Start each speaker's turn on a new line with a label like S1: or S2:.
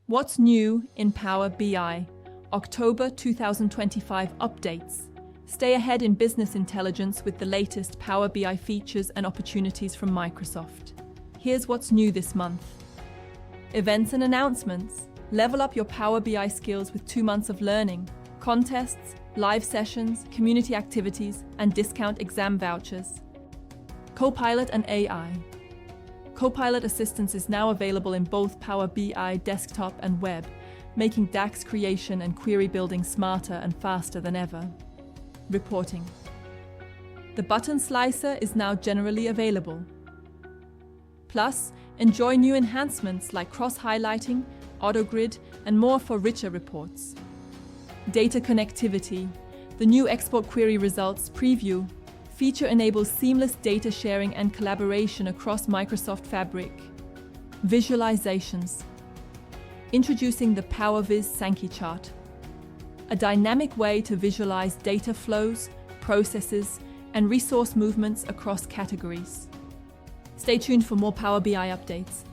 S1: What's new in Power BI? October 2025 updates. Stay ahead in business intelligence with the latest Power BI features and opportunities from Microsoft. Here's what's new this month. Events and announcements. Level up your Power BI skills with 2 months of learning, contests, live sessions, community activities, and discount exam vouchers. Copilot and AI. Copilot Assistance is now available in both Power BI desktop and web, making DAX creation and query building smarter and faster than ever. Reporting. The button slicer is now generally available. Plus, enjoy new enhancements like cross-highlighting, auto-grid, and more for richer reports. Data connectivity. The new Export Query Results Preview feature enables seamless data sharing and collaboration across Microsoft Fabric. Visualizations. Introducing the PowerVis Sankey chart, a dynamic way to visualize data flows, processes, and resource movements across categories. Stay tuned for more Power BI updates.